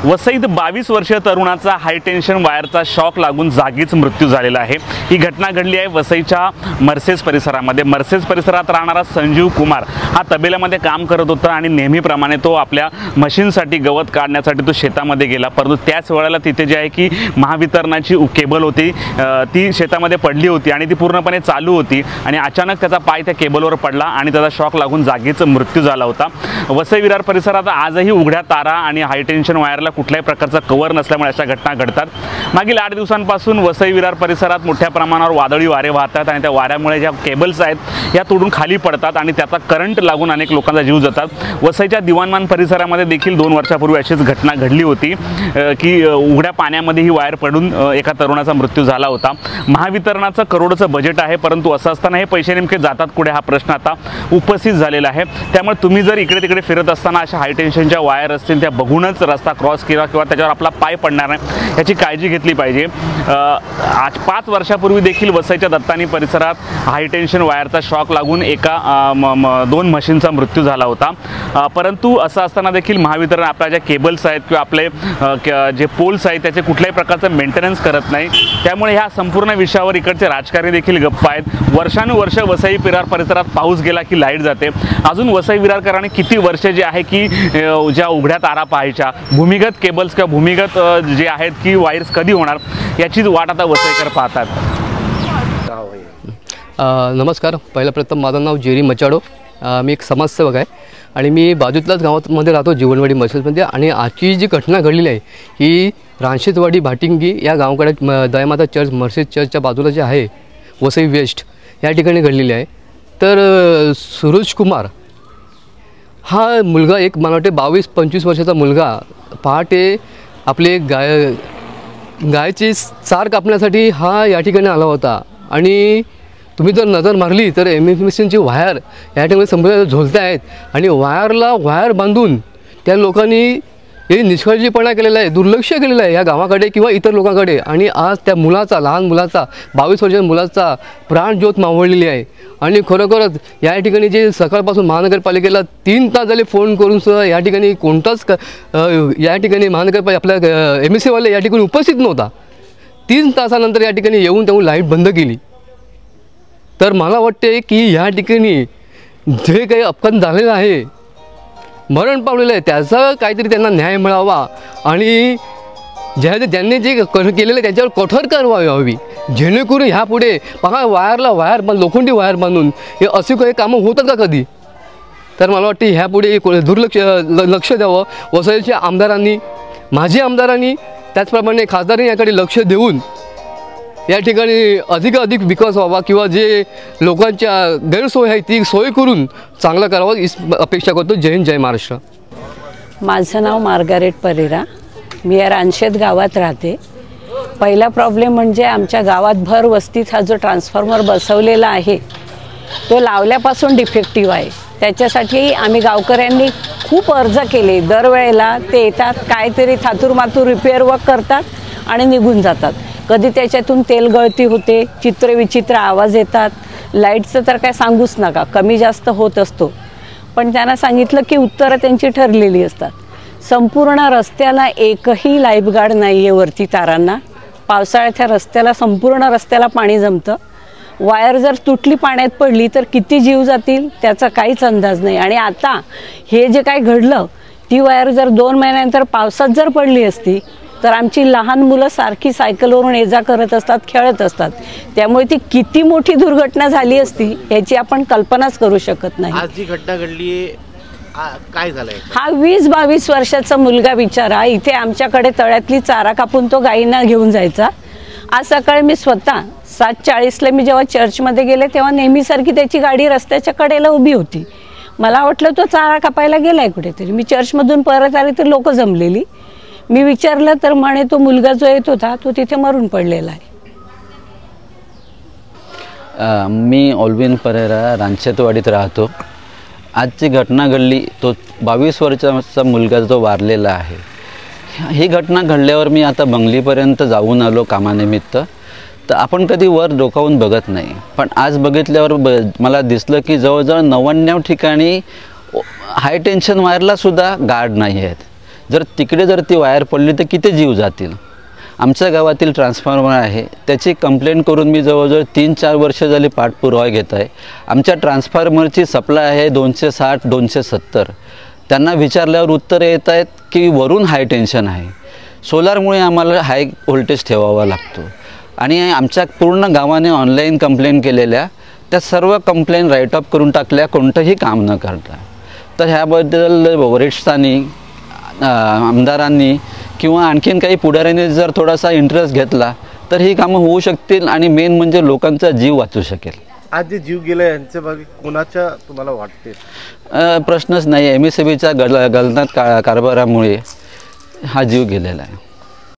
वसईत 22 वर्षीय तरुणाचा हाय टेन्शन वायरचा शॉक लागून जागीच मृत्यू झालेला आहे। ही घटना घडली आहे वसईच्या मर्सेस परिसरामध्ये। मर्सेस परिसरात राहणारा संजीव कुमार हा तबेल्यामध्ये काम करत होता आणि नेहमीप्रमाणे तो आपल्या मशीनसाठी गवत काढण्यासाठी तो शेतामध्ये गेला, परंतु त्याच वेळेला तिथे जे आहे की महावितरणाची केबल होती ती शेतामध्ये पडली होती आणि ती पूर्णपणे चालू होती आणि अचानक त्याचा पाय त्या केबलवर पडला आणि त्याचा शॉक लागून जागीच मृत्यू झाला होता। वसई विरार परिसरात आजही उघड्या तारा आणि हाय टेन्शन वायरला कुठल्याही प्रकारचा कव्हर नसल्यामुळे अशा घटना घडतात। मागील 8 दिवसांपासून वसई विरार परिसरात मोठ्या प्रमाणावर वादळी वारे वाहतात आणि त्या वाऱ्यामुळे ज्या केबल्स आहेत या तोडून खाली पडतात आणि त्याचा करंट लागून अनेक लोकांचा जीव जातात। वसईच्या दिवाणमान परिसरामध्ये देखील 2 वर्षापूर्वी अशीच घटना घडली होती की उघड्या पाण्यामध्ये ही वायर पडून एका तरुणाचा मृत्यू झाला होता। महावितरणाचं करोडोचं बजेट आहे, परंतु असं असताना हे पैसे नेमके जातात कुठे हा प्रश्न आता उपस्थित झालेला आहे। त्यामुळे तुम्ही जर इकडे तिकडे फिरत असताना अशा हाय टेन्शनच्या वायर असतील त्या बघूनच रस्ता क्रॉस केला किंवा त्याच्यावर आपला पाय पडणार नाही याची काळजी घेतली पाहिजे। आज 5 वर्षापूर्वी देखील वसईच्या दत्तानी परिसरात हाय टेन्शन वायरचा शॉक लागून एका 2 मशीनचा मृत्यू झाला होता, परंतु असं असताना देखील महावितरण आपल्या ज्या केबल्स आहेत किंवा आपले जे पोल्स आहेत त्याचे कुठल्याही प्रकारचं मेंटेनन्स करत नाही। त्यामुळे ह्या संपूर्ण विषयावर इकडचे राजकारणी देखील गप्प आहेत। वर्षानुवर्ष वसई विरार परिसरात पाऊस गेला की लाईट जाते। अजून वसई विरारकरांनी किती वर्ष जे आहे की ज्या उघड्या तारा पाहायच्या, भूमिगत केबल्स किंवा भूमिगत जे आहेत की वायर्स कधी होणार याचीच वाट आता वसईकर पाहतात। नमस्कार, पहिलं प्रथम माझं नाव जेरी मचाडो, मी एक समाजसेवक आहे आणि मी बाजूतल्याच गावामध्ये राहतो जीवनवाडी मर्सेसमध्ये। आणि आजची जी घटना घडलेली आहे ही रानशेतवाडी भाटिंगी या गावाकडे दयामाता चर्च मर्सेस चर्चच्या बाजूला जे आहे वसई वेस्ट या ठिकाणी घडलेली आहे। तर सूरज कुमार हा मुलगा एक मला वाटते 22-25 वर्षाचा मुलगा पहाटे आपले गायची चार कापण्यासाठी हा या ठिकाणी आला होता आणि तुम्ही जर नजर मारली तर एमएफएमसीची वायर या ठिकाणी संपूर्ण झोलते आहेत आणि वायर बांधून त्या लोकांनी हे निष्काळजीपणा केलेला आहे, दुर्लक्ष केलेलं आहे या गावाकडे किंवा इतर लोकांकडे। आणि आज त्या मुलाचा, लहान मुलाचा, 22 वर्षाच्या मुलाचा प्राणज्योत मावळलेली आहे। आणि खरोखरच या ठिकाणी जे सकाळपासून महानगरपालिकेला 3 तास झाले फोन करून सुद्धा या ठिकाणी कोणताच या ठिकाणी महानगरपालिका आपल्या एमएससीवाले या ठिकाणी उपस्थित नव्हता। 3 तासानंतर या ठिकाणी येऊन त्यामुळे लाईट बंद केली। तर मला वाटते की या ठिकाणी जे काही अपघात झालेला आहे, मरण पावलेलं आहे, त्याचा काहीतरी त्यांना न्याय मिळावा आणि ज्यांनी जे केलेलं आहे त्याच्यावर कठोर कारवाई व्हावी, जेणेकरून ह्यापुढे पहा लोखंडी वायर बांधून हे असे काही कामं होतात का कधी। तर मला वाटते ह्यापुढे लक्ष द्यावं वसईच्या आमदारांनी, माजी आमदारांनी, त्याचप्रमाणे खासदारांनी याकडे लक्ष देऊन या ठिकाणी अधिक विकास व्हावा किंवा जे लोकांच्या गैरसोय आहे ती सोय करून चांगला करावा ही अपेक्षा करतो। जय हिंद, जय महाराष्ट्र। माझं नाव मार्गारेट परेरा, मी या रानशेत गावात राहते। पहिला प्रॉब्लेम म्हणजे आमच्या गावात भर वस्तीत हा जो ट्रान्सफॉर्मर बसवलेला आहे तो लावल्यापासून डिफेक्टिव्ह आहे। त्याच्यासाठी आम्ही गावकऱ्यांनी खूप अर्ज केले, दरवेळेला ते येतात, काहीतरी थातूरमातूर रिपेअर वर्क करतात आणि निघून जातात। कधी त्याच्यातून तेल गळती होते, चित्रविचित्र आवाज येतात, लाईटचं तर काय सांगूच नका, कमी जास्त होत असतो। पण त्यांना सांगितलं की उत्तरं त्यांची ठरलेली असतात। संपूर्ण रस्त्याला एकही लाईफगार्ड नाही आहे वरती तारांना। पावसाळ्यात ह्या रस्त्याला, संपूर्ण रस्त्याला पाणी जमतं। वायर जर तुटली पाण्यात पडली तर किती जीव जातील त्याचा काहीच अंदाज नाही। आणि आता हे जे काय घडलं, ती वायर जर 2 महिन्यानंतर पावसात जर पडली असती तर आमची लहान मुलं सारखी सायकलवरून ये जा करत असतात, खेळत असतात, त्यामुळे ती किती मोठी दुर्घटना झाली असती याची आपण कल्पनाच करू शकत नाही। आज जी घटना घडली काय झालंय? हा 20-22 वर्षाचा मुलगा बिचारा इथे आमच्याकडे तळ्यातली चारा कापून तो गायींना घेऊन जायचा। आज सकाळी मी स्वतः 7:40ला मी जेव्हा चर्चमध्ये गेले तेव्हा नेहमीसारखी त्याची गाडी रस्त्याच्या कडेला उभी होती। मला वाटलं तो चारा कापायला गेलाय कुठेतरी। मी चर्चमधून परत आले तर लोक जमलेली। मी विचारलं तर म्हणे तो मुलगा जो येत होता तो तिथे मरून पडलेला आहे। मी ऑल्विन परेरा रानशेतवाडीत राहतो। आजची घटना घडली, तो 22 वर्षाचा मुलगा जो वारलेला आहे। ही घटना घडल्यावर मी आता बंगलीपर्यंत जाऊन आलो कामानिमित्त। तर आपण कधी वर डोकावून बघत नाही, पण आज बघितल्यावर मला दिसलं की जवळजवळ 99 ठिकाणी हाय टेन्शन वायरला सुद्धा गार्ड नाही आहेत। जर तिकडे जर ती वायर पडली तर किती जीव जातील. आमच्या गावातील ट्रान्सफॉर्मर आहे, त्याची कंप्लेंट करून मी जवळजवळ 3-4 वर्ष झाली पाठपुरावा घेत आहे. आमच्या ट्रान्सफॉर्मरची सप्लाय आहे 260-270. त्यांना विचारल्यावर उत्तर येत आहेत की वरून हाय टेन्शन आहे. सोलारमुळे आम्हाला हाय व्होल्टेज ठेवावा लागतो. आणि आमच्या पूर्ण गावाने ऑनलाईन कंप्लेंट केलेल्या त्या सर्व कंप्लेंट राईट ऑफ करून टाकल्या, कोणतंही काम न करता. तर ह्याबद्दल वरिष्ठांनी, आमदारांनी किंवा आणखीन काही पुढाऱ्यांनी जर थोडासा इंटरेस्ट घेतला तर ही कामं होऊ शकतील आणि मेन म्हणजे लोकांचा जीव वाचू शकेल. आज जे जीव गेला यांच्या मागे कोणाच्या तुम्हाला वाटते? प्रश्नच नाही. MSCBच्या गलनात कारभारामुळे हा जीव गेलेला आहे.